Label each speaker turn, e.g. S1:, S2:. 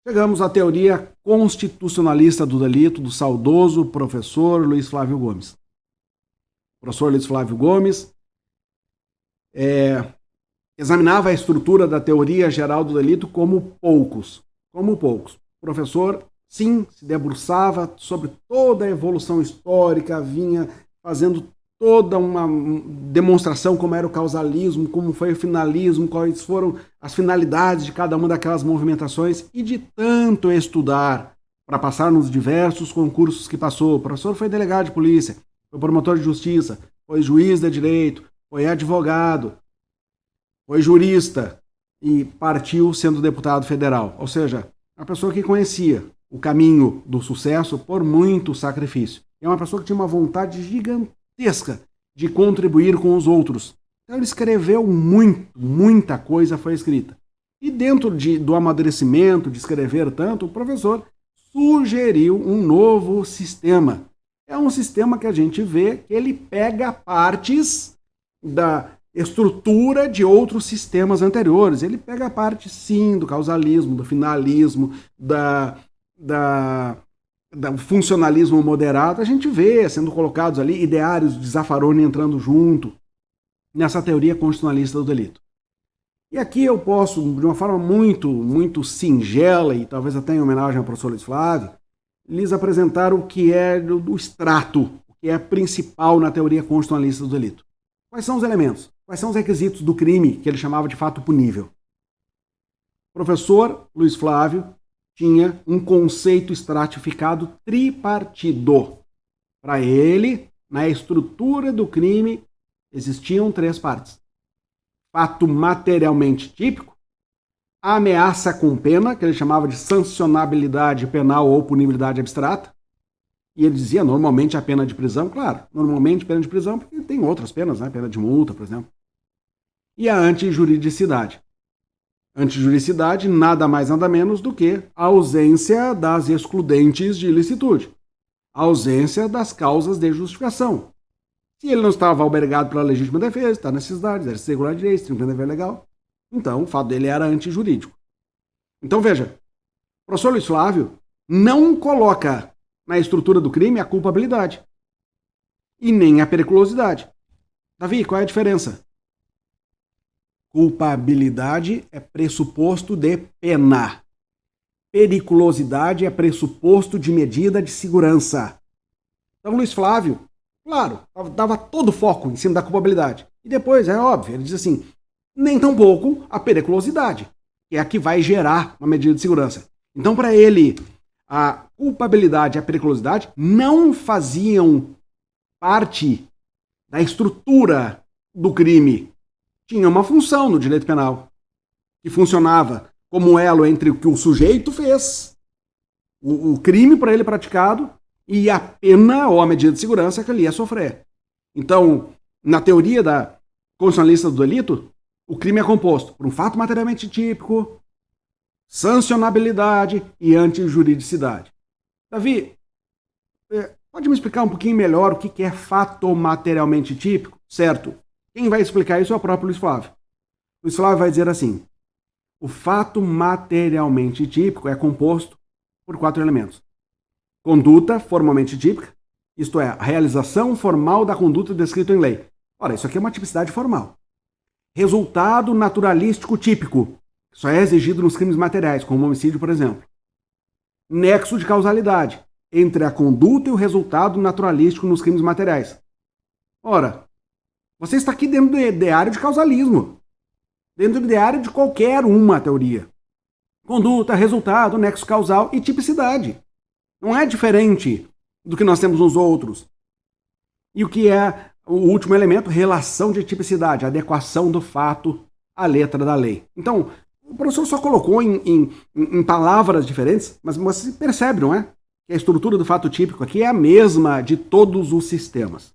S1: Chegamos à teoria constitucionalista do delito do saudoso professor Luiz Flávio Gomes. O professor Luiz Flávio Gomes examinava a estrutura da teoria geral do delito como poucos. O professor, sim, se debruçava sobre toda a evolução histórica, vinha fazendo toda uma demonstração como era o causalismo, como foi o finalismo, quais foram as finalidades de cada uma daquelas movimentações, e de tanto estudar para passar nos diversos concursos que passou. O professor foi delegado de polícia, foi promotor de justiça, foi juiz de direito, foi advogado, foi jurista e partiu sendo deputado federal. Ou seja, uma pessoa que conhecia o caminho do sucesso por muito sacrifício. É uma pessoa que tinha uma vontade gigantesca de contribuir com os outros. Então ele escreveu muita coisa foi escrita. E dentro do amadurecimento, de escrever tanto, o professor sugeriu um novo sistema. É um sistema que a gente vê que ele pega partes da estrutura de outros sistemas anteriores. Ele pega a parte, sim, do causalismo, do finalismo, do funcionalismo moderado. A gente vê sendo colocados ali ideários de Zaffaroni entrando junto nessa teoria constitucionalista do delito. E aqui eu posso, de uma forma muito singela, e talvez até em homenagem ao professor Luiz Flávio, lhes apresentar o que é do extrato, o que é principal na teoria constitucionalista do delito. Quais são os elementos? Quais são os requisitos do crime que ele chamava de fato punível? O professor Luiz Flávio tinha um conceito estratificado tripartido. Para ele, na estrutura do crime, existiam 3 partes. Fato materialmente típico, a ameaça com pena, que ele chamava de sancionabilidade penal ou punibilidade abstrata, e ele dizia normalmente a pena de prisão, claro, normalmente pena de prisão, porque tem outras penas, né? Pena de multa, por exemplo. E a antijuridicidade. Antijuridicidade nada mais nada menos do que a ausência das excludentes de ilicitude, a ausência das causas de justificação. Se ele não estava albergado pela legítima defesa, está necessidade, exerce regular direito, tem um dever legal, então o fato dele era antijurídico. Então veja, o professor Luiz Flávio não coloca na estrutura do crime a culpabilidade e nem a periculosidade. Davi, qual é a diferença? Culpabilidade é pressuposto de pena. Periculosidade é pressuposto de medida de segurança. Então Luiz Flávio, claro, dava todo o foco em cima da culpabilidade. E depois, é óbvio, ele diz assim, nem tão pouco a periculosidade, que é a que vai gerar uma medida de segurança. Então, para ele, a culpabilidade e a periculosidade não faziam parte da estrutura do crime. Tinha uma função no direito penal, que funcionava como elo entre o que o sujeito fez, o crime para ele praticado, e a pena ou a medida de segurança que ele ia sofrer. Então, na teoria da constitucionalista do delito, o crime é composto por um fato materialmente típico, sancionabilidade e antijuridicidade. Davi, pode me explicar um pouquinho melhor o que é fato materialmente típico? Certo. Quem vai explicar isso é o próprio Luiz Flávio. Luiz Flávio vai dizer assim, o fato materialmente típico é composto por 4 elementos. Conduta formalmente típica, isto é, a realização formal da conduta descrita em lei. Ora, isso aqui é uma tipicidade formal. Resultado naturalístico típico, que só é exigido nos crimes materiais, como homicídio, por exemplo. Nexo de causalidade, entre a conduta e o resultado naturalístico nos crimes materiais. Ora, você está aqui dentro do ideário de causalismo, dentro do ideário de qualquer uma teoria. Conduta, resultado, nexo causal e tipicidade. Não é diferente do que nós temos nos outros. E o que é o último elemento? Relação de tipicidade, adequação do fato à letra da lei. Então, o professor só colocou em palavras diferentes, mas você percebe, não é? Que a estrutura do fato típico aqui é a mesma de todos os sistemas.